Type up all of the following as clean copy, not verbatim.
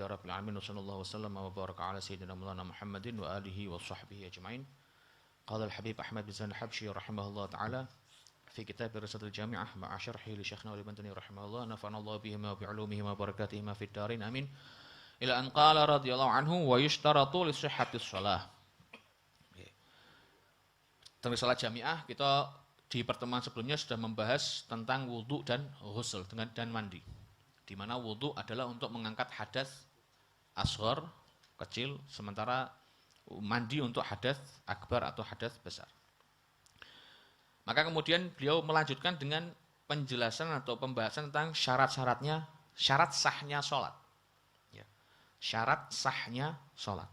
Alhamdulillah Rabbil Alamin. Wassallallahu wasallam wa baraka ala Sayyidina Maulana Muhammadin wa alihi wa sahbihi ajma'in. Qala al-Habib Ahmad bin Zain al-Habsyi rahimahullah ta'ala fi kitab Risalah Jami'ah ma'a syarhi li Syekhna Al-Bantani rahimahullah, nafa'anallahu bihima wa bi'ulumihima wa barakatihima fid darin amin. Ila an qala radhiyallahu anhu wa yushtaratu li sihhatis shalah. Tentang salat jamiah, kita di pertemuan sebelumnya sudah membahas tentang wudu dan ghusl dan mandi. Di mana wudu adalah untuk mengangkat hadas asghar, kecil, sementara mandi untuk hadas akbar atau hadas besar. Maka kemudian beliau melanjutkan dengan penjelasan atau pembahasan tentang syarat-syaratnya, syarat sahnya sholat. Ya. Syarat sahnya sholat.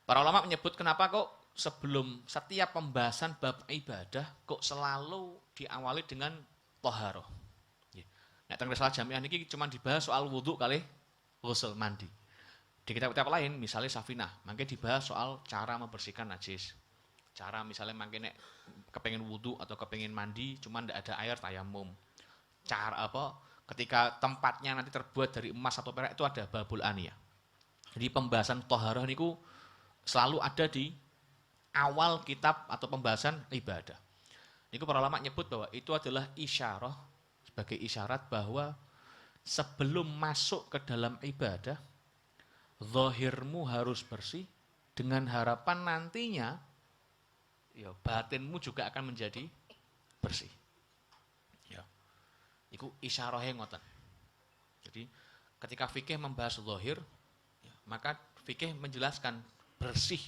Para ulama menyebut kenapa kok sebelum setiap pembahasan bab ibadah kok selalu diawali dengan toharoh. Nah, tentang risalah jamiah ini cuma dibahas soal wudhu kali ghusl mandi. Di kitab-kitab lain, misalnya Safinah, mungkin dibahas soal cara membersihkan najis. Cara misalnya mungkin kepengen wudhu atau kepengen mandi, cuma tidak ada air tayamum. Cara apa? Ketika tempatnya nanti terbuat dari emas atau perak itu ada babul aniyah. Jadi pembahasan toharoh ini selalu ada di awal kitab atau pembahasan ibadah. Ini para ulama nyebut bahwa itu adalah isyarah, sebagai isyarat bahwa sebelum masuk ke dalam ibadah, zahirmu harus bersih dengan harapan nantinya ya batinmu juga akan menjadi bersih. Ya. Iku isyarahnya ngoten. Jadi ketika fikih membahas zahir, ya, maka fikih menjelaskan bersih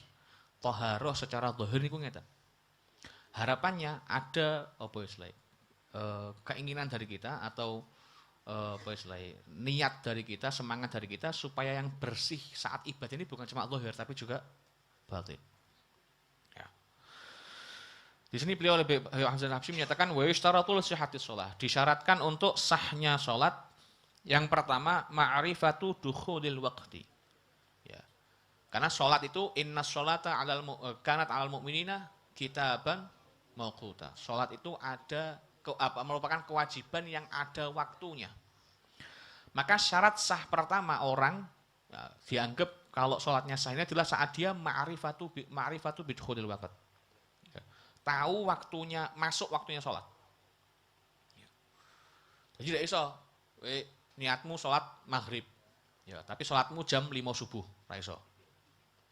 thaharah secara zahir niku ngeten. Harapannya ada apa istilahnya? Keinginan dari kita atau niat dari kita, semangat dari kita supaya yang bersih saat ibadah ini bukan cuma zahir tapi juga batin. Ya. Di sini beliau lebih Hasan Habsyi menyatakan wa yushtaratul sihhatis shalah, disyaratkan untuk sahnya salat yang pertama ma'rifatu dukhulil waqti. Ya. Karena salat itu innas sholata kanat 'alal mu'minina kitaban mawquta. Salat itu merupakan kewajiban yang ada waktunya. Maka syarat sah pertama orang ya, dianggap kalau sholatnya sah ini adalah saat dia ma'rifatu bidkhulil waqt. Ya. Tahu waktunya, masuk waktunya sholat. Ya. Jadi tidak iso, niatmu sholat maghrib, ya, tapi sholatmu jam 5 subuh, tidak iso.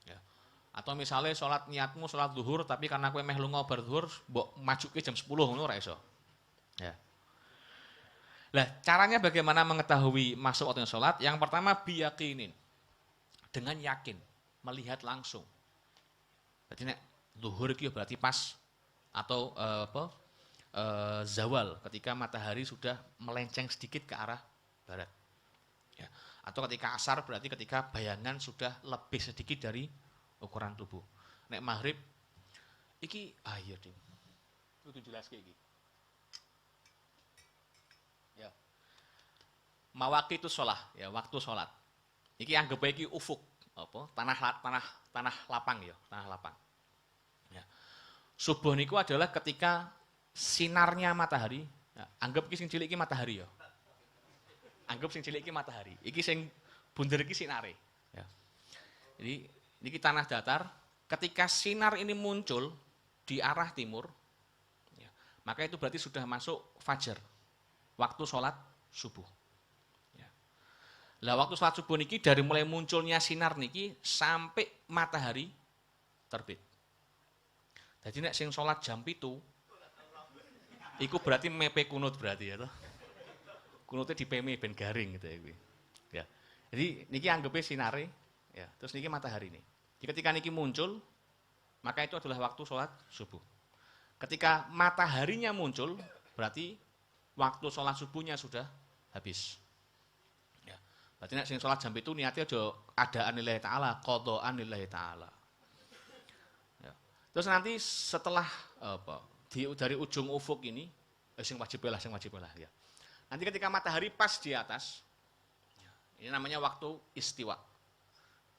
Ya. Atau misalnya niatmu sholat zuhur, tapi karena kowe meh lunga bar zuhur, mbok majuke jam 10 ngono ora iso. Ya. Nah, caranya bagaimana mengetahui masuk waktunya sholat? Yang pertama biyaqinin, dengan yakin, melihat langsung. Berarti nek zuhur itu berarti pas atau zawal, ketika matahari sudah melenceng sedikit ke arah barat. Ya. Atau ketika asar berarti ketika bayangan sudah lebih sedikit dari ukuran tubuh. Nek maghrib iki iya ding. Kudu jelas kayak iki. Ya. Mawaqitus shalah, ya waktu salat. Iki anggap iki ufuk, apa? Tanah lapang ya, tanah lapang. Ya. Subuh niku adalah ketika sinarnya matahari, ya, anggap iki sing cilik iki matahari ya. Anggap sing cilik iki matahari. Iki sing bunder iki sinare, ya. Jadi niki tanah datar, ketika sinar ini muncul di arah timur, ya, maka itu berarti sudah masuk fajar. Waktu sholat subuh. Ya. Lah waktu sholat subuh niki dari mulai munculnya sinar niki sampai matahari terbit. Jadi nek sing sholat jam 7, iku berarti mepe kunut berarti ya toh. Kunutnya dipeme ben garing gitu ya kuwi. Ya. Jadi niki anggapnya sinare, ya. Terus niki matahari nih. Jadi ketika niki muncul, maka itu adalah waktu sholat subuh. Ketika mataharinya muncul, berarti waktu sholat subuhnya sudah habis. Ya. Berarti nek sing sholat jam itu niatnya aja adaan lillahi ta'ala, qadhaan lillahi ta'ala. Ya. Terus nanti setelah dari ujung ufuk ini, sing wajib lah ya. Nanti ketika matahari pas di atas, ya, ini namanya waktu istiwa.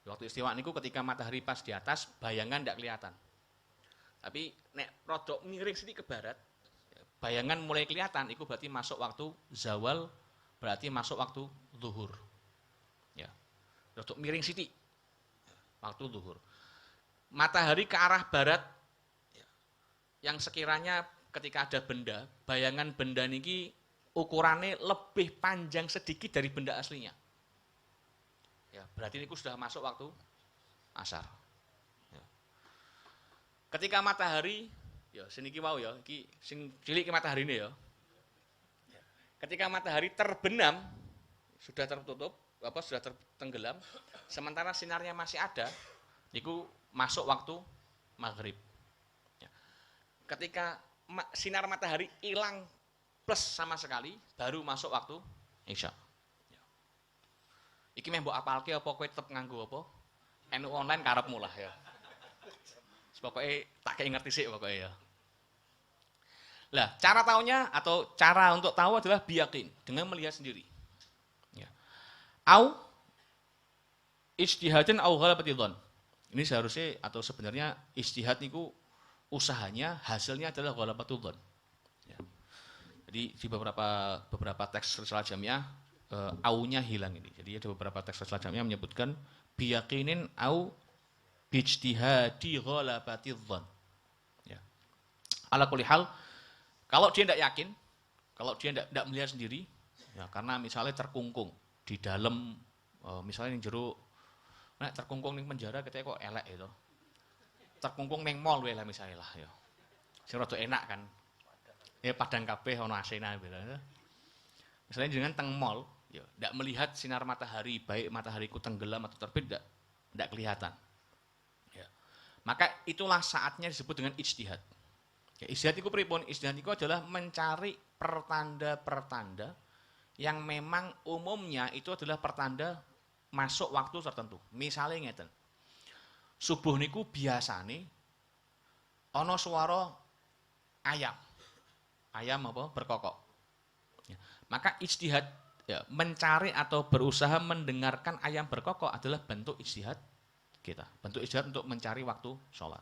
Waktu istiwa niku ketika matahari pas di atas, bayangan tidak kelihatan. Tapi nek rodok miring sedikit ke barat, bayangan mulai kelihatan, itu berarti masuk waktu zawal, berarti masuk waktu zuhur. rodok miring sithik. Waktu zuhur. Matahari ke arah barat yang sekiranya ketika ada benda, bayangan benda niki ukurannya lebih panjang sedikit dari benda aslinya. Ya, berarti niku sudah masuk waktu asar. Ya. Ketika matahari, ya seniki wau ya, iki sing cilik matahari ini ya. Ketika matahari terbenam, sudah tertutup, sudah tertenggelam, sementara sinarnya masih ada, niku masuk waktu maghrib. Ya. Ketika sinar matahari hilang plus sama sekali, baru masuk waktu isya. Ya. Iki meh mbok apalke apa kowe tetep nganggo apa? NU online karepmu lah ya. Pokoknya tak kayak ngerti sih pokoknya ya. Lah, cara taunya atau cara untuk tahu adalah biyakin, dengan melihat sendiri. Ya. Au ijtihadin au ghalabati dzan. Ini seharusnya atau sebenarnya ijtihad niku usahanya hasilnya adalah ghalabatul dzan. Ya. Jadi di beberapa teks risalah jamiah aunya hilang ini. Jadi ada beberapa teks risalah jamiah menyebutkan biyaqinin au bijtihadi ghalabati dzan. Ya. Ala kulli hal, kalau dia tidak yakin, kalau dia tidak melihat sendiri, ya karena misalnya terkungkung di dalam, misalnya yang jeruk, nah terkungkung di penjara, kita kok elek itu, terkungkung neng mall lah misalnya lah, ya, sing rada enak kan, ya padang kabeh ono asena, misalnya dengan teng mall, ya tidak melihat sinar matahari, baik matahariku tenggelam atau terbit, tidak kelihatan, ya, maka itulah saatnya disebut dengan ijtihad. Ya, ijtihad itu pripun? Ijtihad itu adalah mencari pertanda-pertanda yang memang umumnya itu adalah pertanda masuk waktu tertentu. Misalnya ngeten. Subuh niku biasane ana swara ayam. Ayam apa? Berkokok. Ya. Maka ijtihad ya, mencari atau berusaha mendengarkan ayam berkokok adalah bentuk ijtihad kita. Bentuk ijtihad untuk mencari waktu sholat.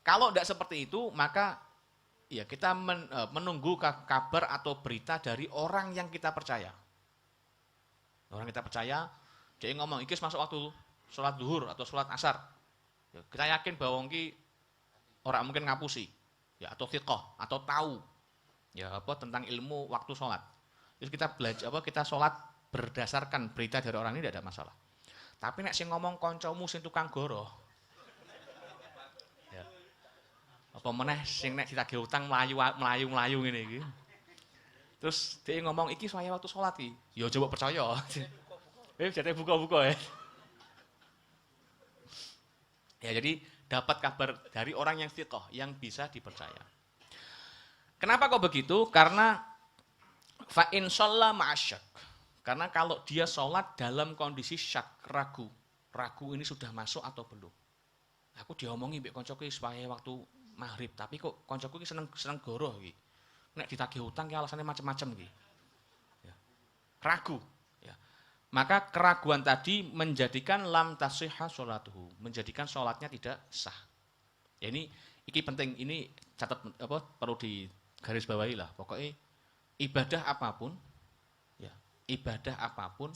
Kalau tidak seperti itu, maka ya kita menunggu kabar atau berita dari orang yang kita percaya. Orang kita percaya, dia ngomong, iki masuk waktu sholat zuhur atau sholat asar. Ya, kita yakin bahwa iki orang mungkin ngapusi, ya atau thiqah atau tahu, ya apa tentang ilmu waktu sholat. Terus kita belajar kita sholat berdasarkan berita dari orang ini tidak ada masalah. Tapi nek sing ngomong koncomu sing tukang goroh. Apa meneh sing nek ditagih utang melayu ngene iki. Terus dia ngomong iki saya waktu sholat iki. Ya coba percaya. Jate buka-buka ya. Ya jadi dapat kabar dari orang yang thiqah, yang bisa dipercaya. Kenapa kok begitu? Karena fa in shalla ma'asyak. Karena kalau dia sholat dalam kondisi syak, ragu. Ragu ini sudah masuk atau belum. Aku diomongi mbek koncoku supaya waktu maghrib, tapi kok koncoku iki seneng goroh iki. Nek ditagih utang ki alasane macam-macam iki. Ya. Ragu, ya. Maka keraguan tadi menjadikan lam tasihha sholatuhu, menjadikan sholatnya tidak sah. Ya iki penting, ini catat perlu digarisbawahi lah. Pokoknya ibadah apapun ya, ibadah apapun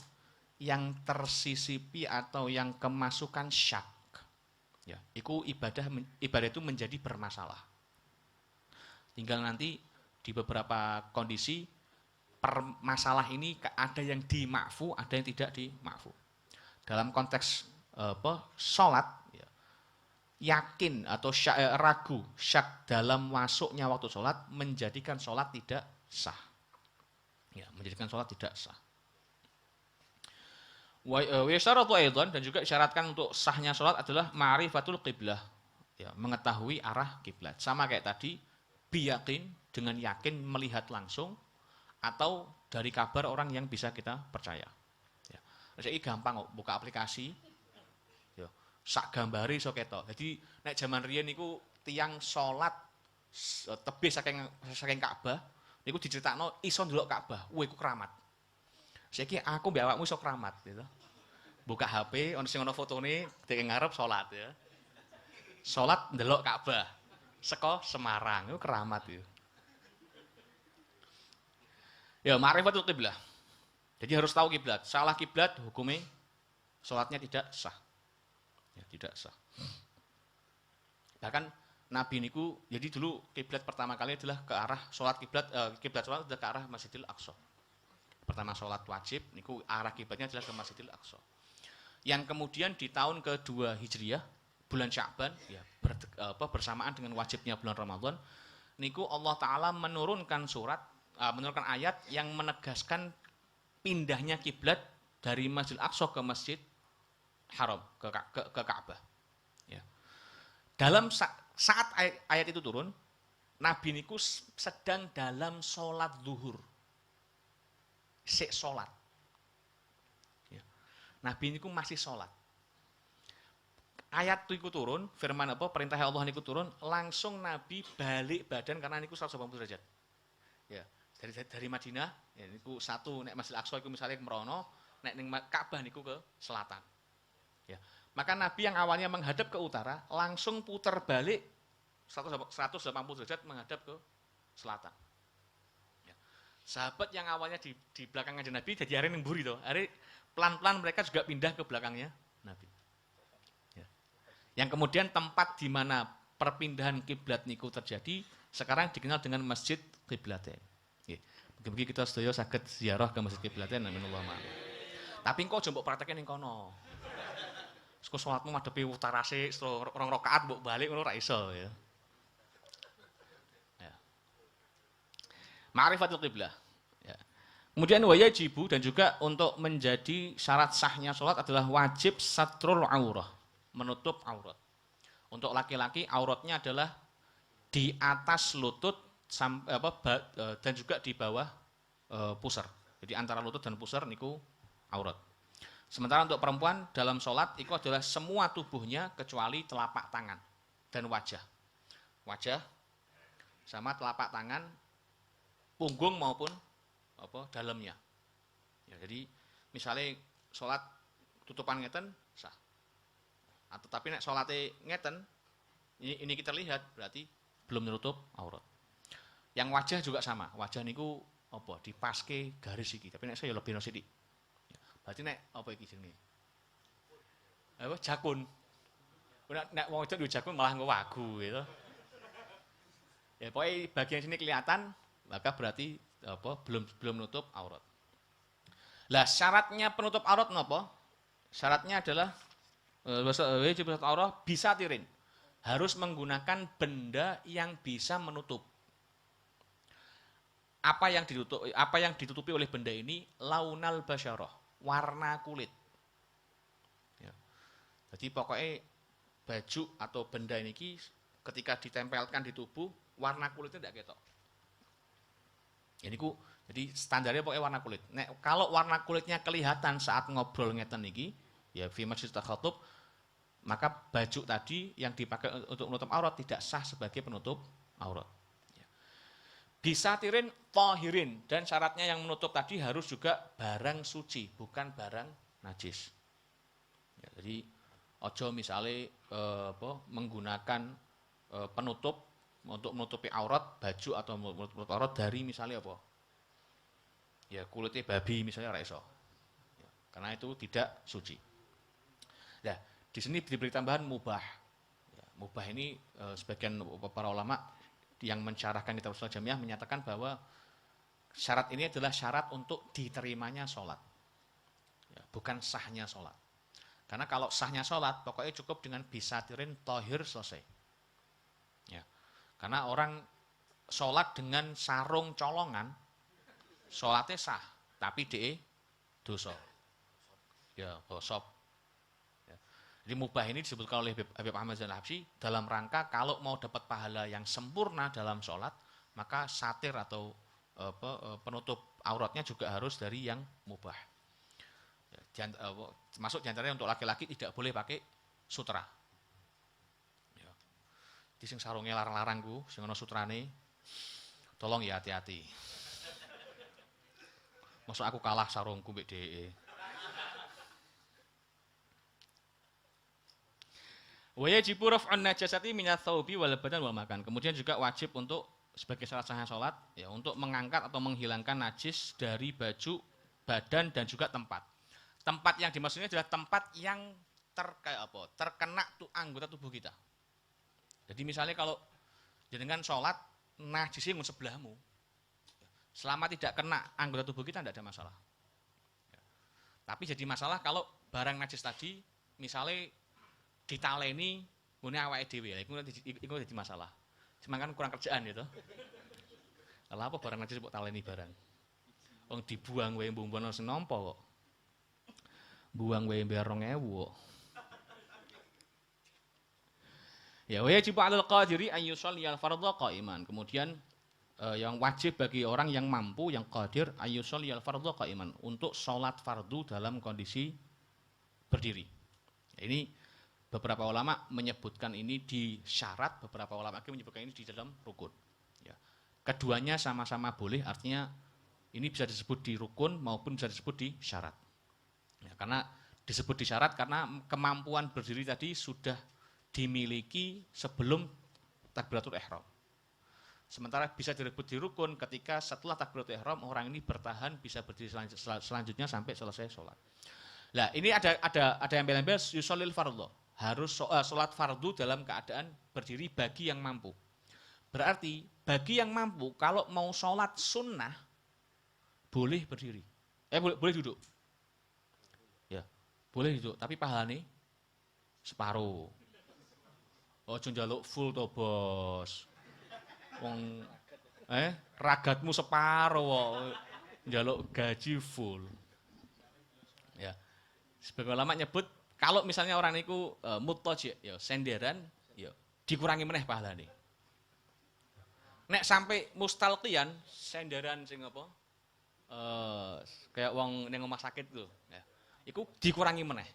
yang tersisipi atau yang kemasukan syak, ya, ibadah itu menjadi bermasalah. Tinggal nanti di beberapa kondisi masalah ini ada yang dimakfu, ada yang tidak dimakfu. Dalam konteks sholat, ya, yakin atau ragu, syak dalam masuknya waktu sholat menjadikan sholat tidak sah. Ya, menjadikan sholat tidak sah. Wa yasharatu aidan, dan juga disyaratkan untuk sahnya sholat adalah ma'rifatul qiblah, ya, mengetahui arah kiblat. Sama kayak tadi, biyakin, dengan yakin melihat langsung atau dari kabar orang yang bisa kita percaya. Ya. Jadi gampang kok buka aplikasi, ya, sak gambari iso ketok. Jadi nek jaman riyen niku tiyang sholat tebih saking Ka'bah niku diceritakno iso ndelok Ka'bah. Wah iku keramat. Saiki aku mbek awakmu iso keramat gitu. Buka HP, ono sing ono fotone dek ngarep salat ya. Salat ndelok Ka'bah. Seko Semarang, itu keramat itu. Ya, ma'rifatul qiblah. Jadi harus tahu kiblat. Salah kiblat hukumnya sholatnya tidak sah. Ya, tidak sah. Bahkan Nabi niku, jadi dulu kiblat pertama kali adalah ke arah sholat kiblat sholat adalah ke arah Masjidil Aqsa. Pertama sholat wajib, niku arah kiblatnya adalah ke Masjidil Aqsa. Yang kemudian di tahun kedua Hijriah, bulan Sya'ban, ya, bersamaan dengan wajibnya bulan Ramadan, niku Allah Ta'ala menurunkan menurunkan ayat yang menegaskan pindahnya kiblat dari Masjidil Aqsa ke Masjid Haram, ke Ka'bah. Ya. Dalam saat ayat itu turun, Nabi niku sedang dalam sholat zuhur. Sholat. Ya. Nabi niku masih sholat. Ayat itu turun, firman perintah Allah niku turun, langsung Nabi balik badan karena niku 180 derajat. Ya. Dari Madinah, ya niku satu nek Masjidil Aqsa iku misalnya ke merono, nek ning Ka'bah niku ke selatan. Ya. Maka Nabi yang awalnya menghadap ke utara langsung putar balik 180 derajat menghadap ke selatan. Ya. Sahabat yang awalnya di belakang kanjeng Nabi jadi hari yang buri hari pelan-pelan mereka juga pindah ke belakangnya Nabi. Ya. Yang kemudian tempat di mana perpindahan kiblat niku terjadi sekarang dikenal dengan Masjid Qiblatain. Ya. Mugi-mugi kita sedaya saged ziarah ke Masjid Qiblatain amin Allahumma. Tapi engko aja mbok praktekke ning kono. Sekok sholatmu madhepi utara sik, rong rakaat mbok balik ngono ora iso ya. Ya. Ma'rifatul qiblah. Ya. Kemudian wajibu dan juga untuk menjadi syarat sahnya sholat adalah wajib satrul aurah, menutup aurat. Untuk laki-laki auratnya adalah di atas lutut dan juga di bawah pusar. Jadi antara lutut dan pusar niku aurat. Sementara untuk perempuan dalam sholat itu adalah semua tubuhnya kecuali telapak tangan dan wajah. Wajah sama telapak tangan, punggung maupun dalamnya. Ya, jadi misalnya sholat tutupan ngeten sah. Atau tapi nek sholatnya ngeten ini kita lihat berarti belum menutup aurat. Yang wajah juga sama. Wajah niku dipaske garis iki. Tapi nek saya lebih sithik. Berarti nek apa iki jenenge? Jakun. Nek wong wedok jakun malah nggo wagu gitu. Ya pokoknya bagian sini kelihatan, maka berarti belum nutup aurat. Lah syaratnya penutup aurat napa? Syaratnya adalah wajib penutup aurat bisa tirin. Harus menggunakan benda yang bisa menutup. Apa yang ditutupi oleh benda ini launal basyarah. Warna kulit. Ya. Jadi pokoknya baju atau benda ini ketika ditempelkan di tubuh, warna kulitnya tidak ketok. Jadi standarnya pokoknya warna kulit. Kalau warna kulitnya kelihatan saat ngobrol ngeten niki, ya fi majlis takhatub, maka baju tadi yang dipakai untuk menutup aurat tidak sah sebagai penutup aurat. Bisa tirin tahirin dan syaratnya yang menutup tadi harus juga barang suci, bukan barang najis. Ya, jadi ojo misalnya menggunakan penutup untuk menutupi aurat baju atau menutup aurat dari misalnya ya kulitnya babi misalnya ora iso. Ya, karena itu tidak suci. Nah, di sini diberi tambahan mubah. Ya, mubah ini sebagian para ulama yang mensyarahkan kitab Ushul Jamiah menyatakan bahwa syarat ini adalah syarat untuk diterimanya sholat. Ya, bukan sahnya sholat. Karena kalau sahnya sholat, pokoknya cukup dengan bisa tirin tohir selesai. Ya. Karena orang sholat dengan sarung colongan, sholatnya sah, tapi dosa. Ya, gosop. Jadi mubah ini disebutkan oleh Habib Ahmad Zainal-Habsyi dalam rangka kalau mau dapat pahala yang sempurna dalam sholat, maka satir atau penutup auratnya juga harus dari yang mubah. Ya, masuk diantaranya untuk laki-laki tidak boleh pakai sutra. Ya. Di sing sarungnya larang-larang sing ana sutrane, tolong ya hati-hati. Masuk aku kalah sarungku mbek DE. Wa yajibu raf'un najasati minats tsaubi wal badan wal makan. Kemudian juga wajib untuk sebagai syarat sahnya salat ya untuk mengangkat atau menghilangkan najis dari baju badan dan juga tempat. Tempat yang dimaksudnya adalah tempat yang terkena anggota tubuh kita. Jadi misalnya kalau jenengan sholat najis ngun sebelahmu, selama tidak kena anggota tubuh kita tidak ada masalah. Tapi jadi masalah kalau barang najis tadi misalnya ditaleni ngene awake dhewe, iku jadi masalah. Cuma kan kurang kerjaan gitu. Lah apa barang najis kok taleni barang? Wong dibuang wae mbumbono sing nampa kok. Buang wae mbayar 2000 kok. Ya wajib 'alal qadiri ayyusalli al-fardha qa'iman. Kemudian yang wajib bagi orang yang mampu, yang qadir ayyusalli al-fardha qa'iman, untuk salat fardu dalam kondisi berdiri. Ini beberapa ulama menyebutkan ini di syarat, beberapa ulama lagi menyebutkan ini di dalam rukun. Ya. Keduanya sama-sama boleh, artinya ini bisa disebut di rukun maupun bisa disebut di syarat. Ya, karena disebut di syarat karena kemampuan berdiri tadi sudah dimiliki sebelum takbiratul ihram. Sementara bisa disebut di rukun ketika setelah takbiratul ihram orang ini bertahan bisa berdiri selanjutnya sampai selesai sholat. Nah, ini ada embel-embel yusholil fardhu. Harus sholat fardu dalam keadaan berdiri bagi yang mampu. Berarti bagi yang mampu kalau mau sholat sunnah boleh berdiri. Boleh duduk. Ya, boleh duduk. Tapi pahalane separuh. Ojo njaluk full to bos. Wong ragatmu separuh kok njaluk gaji full. Ya. Sebagian ulama nyebut kalau misalnya orang niku muttaji ya senderan ya dikurangi meneh pahalane. Nek sampai mustalqian senderan sing apa? Kayak wong ning rumah sakit tuh, ya. Iku dikurangi meneh.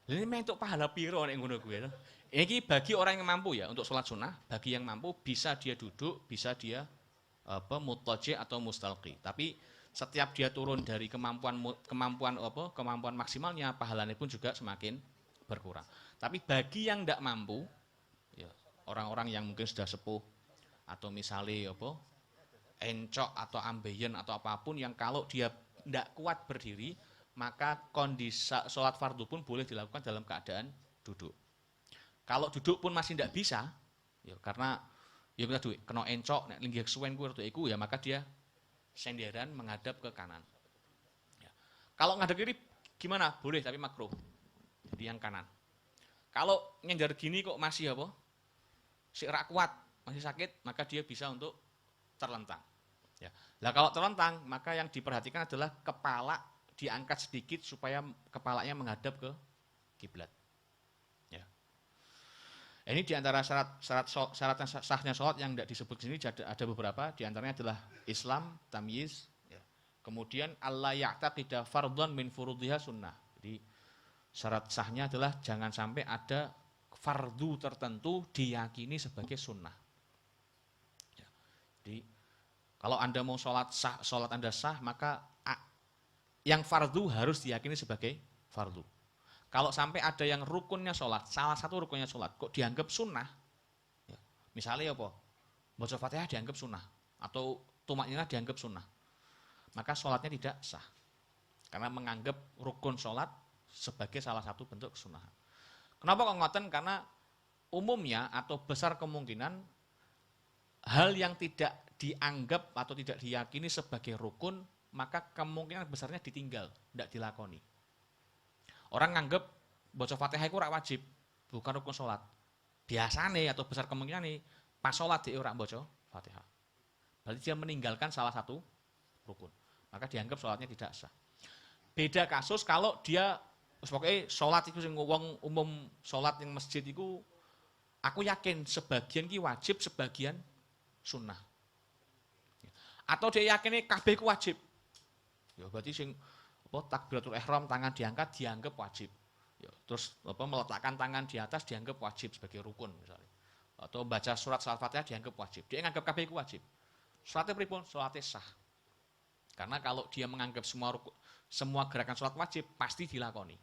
Lha ini mentuk pahala piro nek ngono kuwi ya. Ini bagi orang yang mampu ya untuk sholat sunnah, bagi yang mampu bisa dia duduk, bisa dia muttaji atau mustalqi. Tapi setiap dia turun dari kemampuan maksimalnya, pahalanya pun juga semakin berkurang. Tapi bagi yang tidak mampu, ya, orang-orang yang mungkin sudah sepuh atau misalnya encok atau ambeien atau apapun yang kalau dia tidak kuat berdiri, maka kondisi sholat fardu pun boleh dilakukan dalam keadaan duduk. Kalau duduk pun masih tidak bisa, ya karena ya kita duit kena encok, nek linggih kesuwen iku ya maka dia senderan menghadap ke kanan. Ya. Kalau ngadep kiri gimana? Boleh tapi makruh. Jadi yang kanan. Kalau nyender gini kok masih rak kuat, masih sakit, maka dia bisa untuk terlentang. Ya. Nah kalau terlentang, maka yang diperhatikan adalah kepala diangkat sedikit supaya kepalanya menghadap ke kiblat. Ya. Ini diantara syarat sahnya sholat yang tidak disebut di sini ada beberapa. Diantaranya adalah Islam, tamyiz, ya. Kemudian Allah ya'taqida fardhan min furudhiha sunnah. Jadi syarat sahnya adalah jangan sampai ada fardu tertentu diyakini sebagai sunnah. Ya. Jadi kalau Anda mau sholat Anda sah, maka yang fardu harus diyakini sebagai fardu. Kalau sampai ada yang rukunnya sholat, salah satu rukunnya sholat, kok dianggap sunnah, ya. Misalnya baca Fatihah dianggap sunnah, atau tumakninah dianggap sunnah, maka sholatnya tidak sah. Karena menganggap rukun sholat sebagai salah satu bentuk kesunahan. Kenapa kok ngoten? Karena umumnya atau besar kemungkinan hal yang tidak dianggap atau tidak diyakini sebagai rukun, maka kemungkinan besarnya ditinggal, tidak dilakoni. Orang nganggep baca Fatihah itu ora wajib, bukan rukun sholat. Biasanya atau besar kemungkinan nih pas sholat dia ora baca Fatihah. Berarti dia meninggalkan salah satu rukun. Maka dianggap sholatnya tidak sah. Beda kasus kalau dia pokoknya sholat itu sing wong umum sholat yang masjid itu aku yakin sebagian ki wajib, sebagian sunnah. Atau dia yakinnya kabeh ku wajib. Ya berarti sing takbiratul ihram tangan diangkat dianggap wajib. Ya, terus meletakkan tangan di atas dianggap wajib sebagai rukun misalnya. Atau baca surat Al-Fatihah dianggap wajib. Dia nganggap kabeh iku wajib. Salatnya pripun? Salatnya sah. Karena kalau dia menganggap semua gerakan salat wajib pasti dilakoni.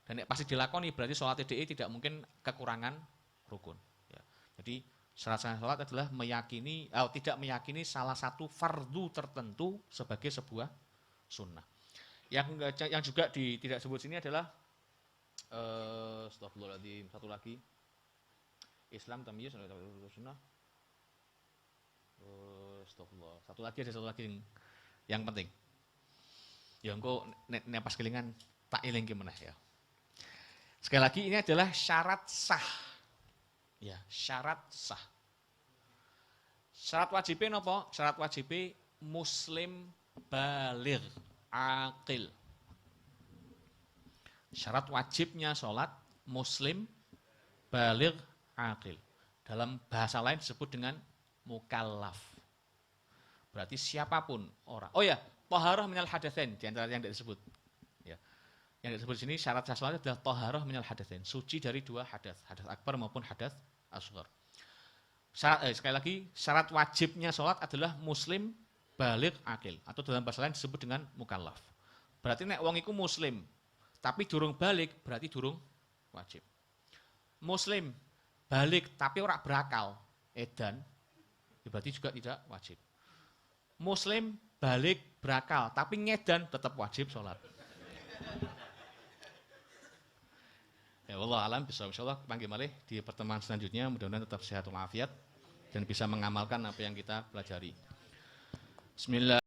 Dan pasti dilakoni berarti salat DE tidak mungkin kekurangan rukun. Ya. Jadi syarat salat adalah tidak meyakini salah satu fardu tertentu sebagai sebuah sunnah. Yang juga tidak sebut sini adalah astagfirullahaladzim, satu lagi Islam tamyiz sunnah. Astagfirullah. Satu lagi yang penting. Ya engko nek pas kelingan tak eling meneh ya. Sekali lagi ini adalah syarat sah. Ya, syarat sah. Syarat wajibnya napa? Syarat wajibnya muslim baligh aqil. Syarat wajibnya sholat muslim baligh aqil. Dalam bahasa lain disebut dengan mukallaf. Berarti siapapun orang. Oh ya, thaharah minal hadatsain di antara yang tidak disebut. Ya. Yang disebut sini syarat sah sholat adalah thaharah minal hadatsain, suci dari dua hadas, hadas akbar maupun hadas asghar. Sekali lagi, syarat wajibnya sholat adalah muslim baligh aqil atau dalam bahasa lain disebut dengan mukallaf. Berarti nek wong iku muslim tapi durung balik berarti durung wajib. Muslim balik tapi ora berakal, edan, berarti juga tidak wajib. Muslim balik berakal tapi ngedan tetap wajib sholat. Ya Allah alam bisa insyaallah panggil malih di pertemuan selanjutnya, mudah-mudahan tetap sehat walafiat dan bisa mengamalkan apa yang kita pelajari. Bismillah.